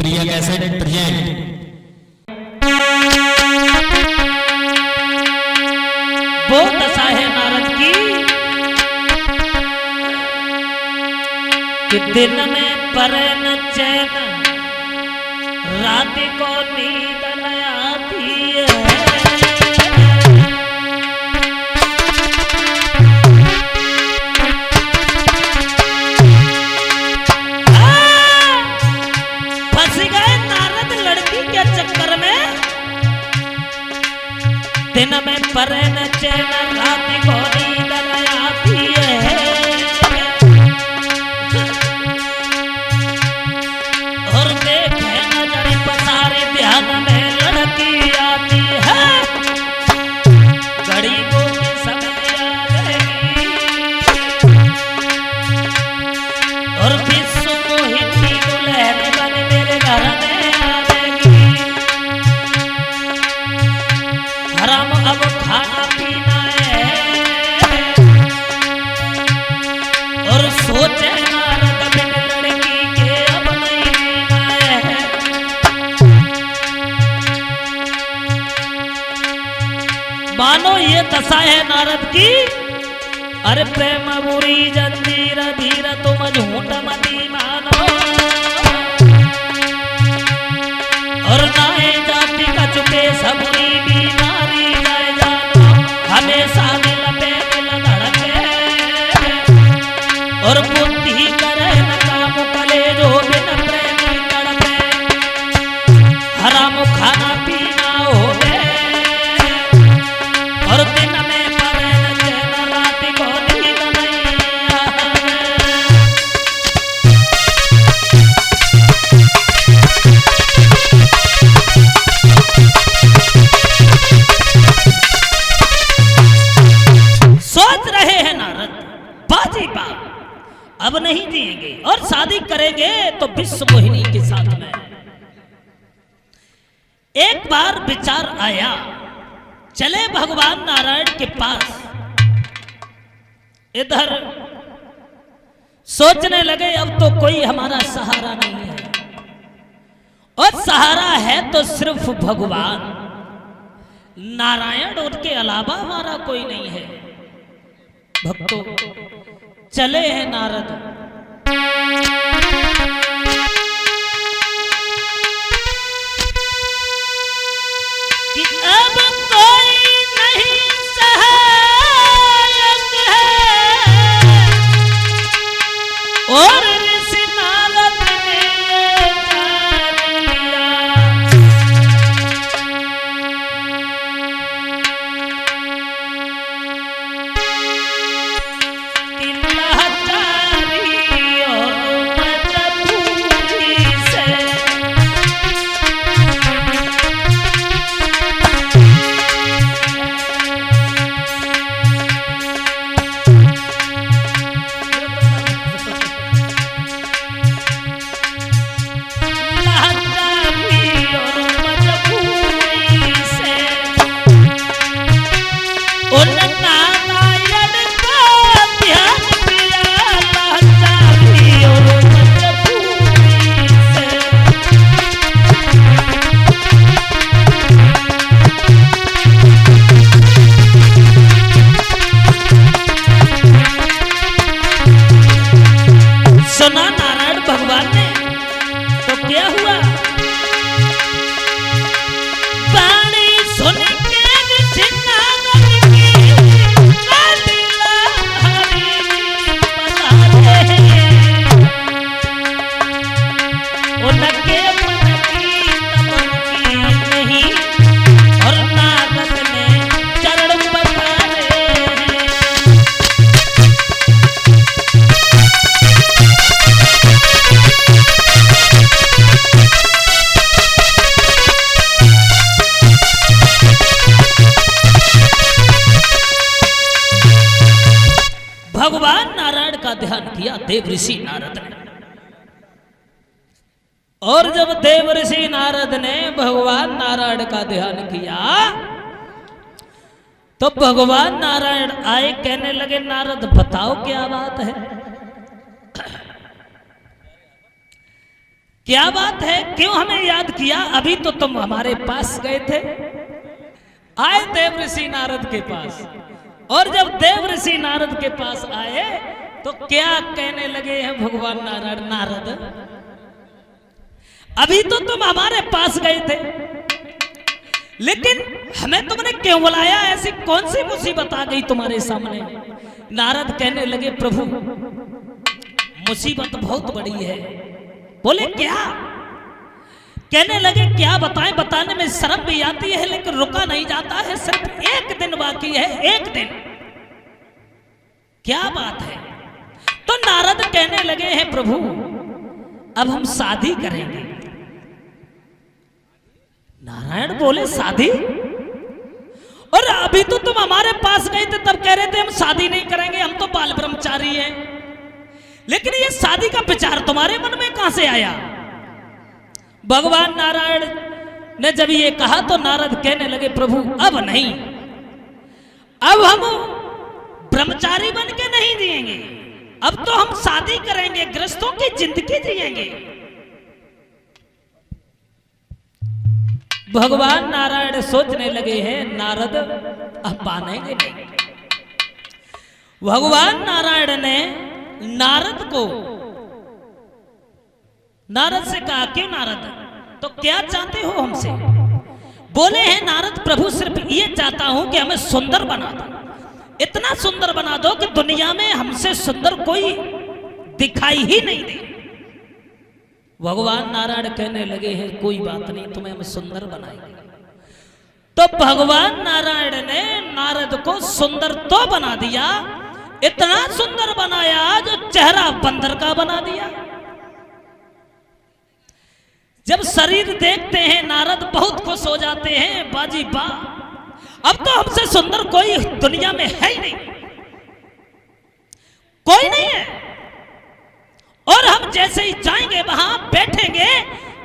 प्रिया cassette present. वो दशा है नारद की कि दिन में परे न चैन, रात को नींद न आती है। फंस गए नारद लड़की के चक्कर में, दिन में परे न चैन, रात को नींद न आती है। और देखे नजर पसारे ध्यान में लड़की आती है, घड़ी को भी समय आएगी और विश्व मोहिनी दुल्हन बन मेरे घर में आएगी। हराम अब खाना पीना है और सोचे नारद बिन लड़की के अब नहीं जीना है। मानो ये दशा है नारद की, अरे प्रेम बुरी जंजीर धीर तुम झूठ मती मानो, और नाए जाति का चुके सबरी बीमारी जाए जानो। हमेशा दिल पे दिल धड़के और बुद्धि करे न काम कले, जो बिन प्रेमी तड़पे। हराम खाना पीना हो और दिन में परे न चैन, रात को नींद नहीं आवे। सोच रहे हैं नारद, बाजी बा अब नहीं जिएंगे और शादी करेंगे तो विश्व मोहिनी के साथ में। एक बार विचार आया, चले भगवान नारायण के पास। इधर सोचने लगे अब तो कोई हमारा सहारा नहीं है, और सहारा है तो सिर्फ भगवान नारायण, उनके अलावा हमारा कोई नहीं है। भक्तों, चले हैं नारद। कि अब कोई नहीं सहायक है और ऋषि नारद ने जान लिया। कि लाचारी और मजबूरी से सुना नारायण भगवान ने, तो क्या हुआ? वाणी सुन के ऋषि नारद की कालिला हरि पधारे। उनके मन की तमन की नहीं और नारद ने चरण पधारे। भगवान नारायण का ध्यान किया देव ऋषि नारद ने, और जब देव ऋषि नारद ने भगवान नारायण का ध्यान किया तो भगवान नारायण आए, कहने लगे नारद बताओ क्या बात है। क्या बात है, क्यों हमें याद किया? अभी तो तुम हमारे पास गए थे, आए देव ऋषि नारद के पास, और जब देव ऋषि नारद के पास आए तो क्या कहने लगे हैं भगवान नारायण? नारद, अभी तो तुम हमारे पास गए थे, लेकिन हमें तुमने क्यों बुलाया? ऐसी कौन सी मुसीबत आ गई तुम्हारे सामने? नारद कहने लगे, प्रभु मुसीबत बहुत बड़ी है। बोले क्या? कहने लगे, क्या बताएं, बताने में शर्म भी आती है, लेकिन रुका नहीं जाता है। सिर्फ एक दिन बाकी है, एक दिन। क्या बात है? तो नारद कहने लगे हैं, प्रभु अब हम शादी करेंगे। नारायण बोले, शादी? और अभी तो तुम हमारे पास गए थे, तब कह रहे थे हम शादी नहीं करेंगे, हम तो बाल ब्रह्मचारी हैं। लेकिन ये शादी का विचार तुम्हारे मन में कहां से आया? भगवान नारायण ने जब ये कहा तो नारद कहने लगे, प्रभु अब नहीं, अब हम ब्रह्मचारी बन के नहीं जिएंगे, अब तो हम शादी करेंगे, गृहस्थों की जिंदगी जिएंगे। भगवान नारायण सोचने लगे हैं, नारद अब मानेंगे नहीं। भगवान नारायण ने नारद से कहा, क्यों नारद, तो क्या चाहते हो हमसे? बोले हैं नारद, प्रभु सिर्फ ये चाहता हूं कि हमें सुंदर बना दो, इतना सुंदर बना दो कि दुनिया में हमसे सुंदर कोई दिखाई ही नहीं दे। भगवान नारायण कहने लगे हैं, कोई बात नहीं, तुम्हें हम सुंदर बनाएंगे। तो भगवान नारायण ने नारद को सुंदर तो बना दिया, इतना सुंदर बनाया जो चेहरा बंदर का बना दिया। जब शरीर देखते हैं नारद बहुत खुश हो जाते हैं, बाजी बा, अब तो हमसे सुंदर कोई दुनिया में है ही नहीं, कोई नहीं है। और हम जैसे ही जाएंगे वहां बैठेंगे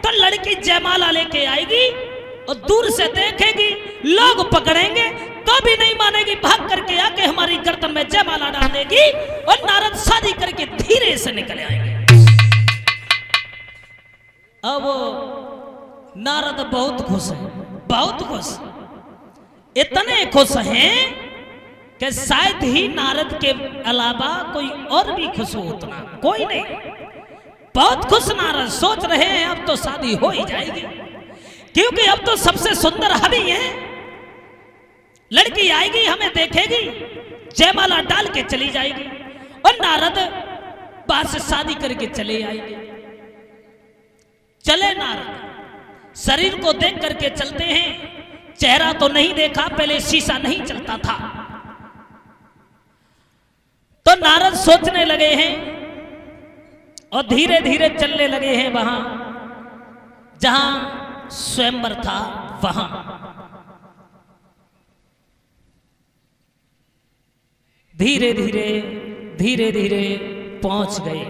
तो लड़की जयमाला लेके आएगी और दूर से देखेगी, लोग पकड़ेंगे तो भी नहीं मानेगी, भाग करके आके हमारी गर्दन में जयमाला डाल देगी और नारद शादी करके धीरे से निकल आएंगे। अब नारद बहुत खुश है, बहुत खुश, इतने खुश हैं कि शायद ही नारद के अलावा कोई और भी खुश हो, उतना कोई नहीं। बहुत खुश नारद, सोच रहे हैं अब तो शादी हो ही जाएगी, क्योंकि अब तो सबसे सुंदर हम ही हैं। लड़की आएगी, हमें देखेगी, जयमाला डाल के चली जाएगी और नारद बाहर से शादी करके चले आएंगे। चले नारद, शरीर को देख करके चलते हैं, चेहरा तो नहीं देखा, पहले शीशा नहीं चलता था। तो नारद सोचने लगे हैं और धीरे धीरे चलने लगे हैं वहां जहां स्वयंवर था, वहां धीरे धीरे धीरे धीरे पहुंच गए।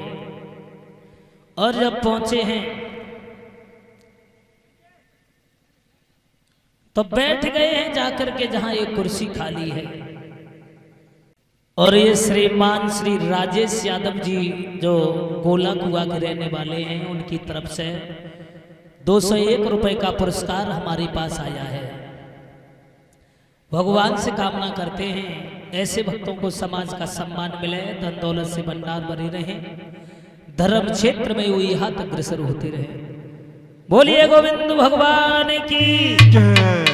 और जब पहुंचे हैं तो बैठ गए हैं जाकर के जहां एक कुर्सी खाली है। और ये श्रीमान श्री राजेश यादव जी जो गोला कुआ के रहने वाले हैं, उनकी तरफ से 201 रुपए का पुरस्कार हमारे पास आया है। भगवान से कामना करते हैं ऐसे भक्तों को समाज का सम्मान मिले, धन दौलत से भंडार भरे रहे, धर्म क्षेत्र में हुई हाथ अग्रसर होते रहे। बोलिए गोविंद भगवान की जय।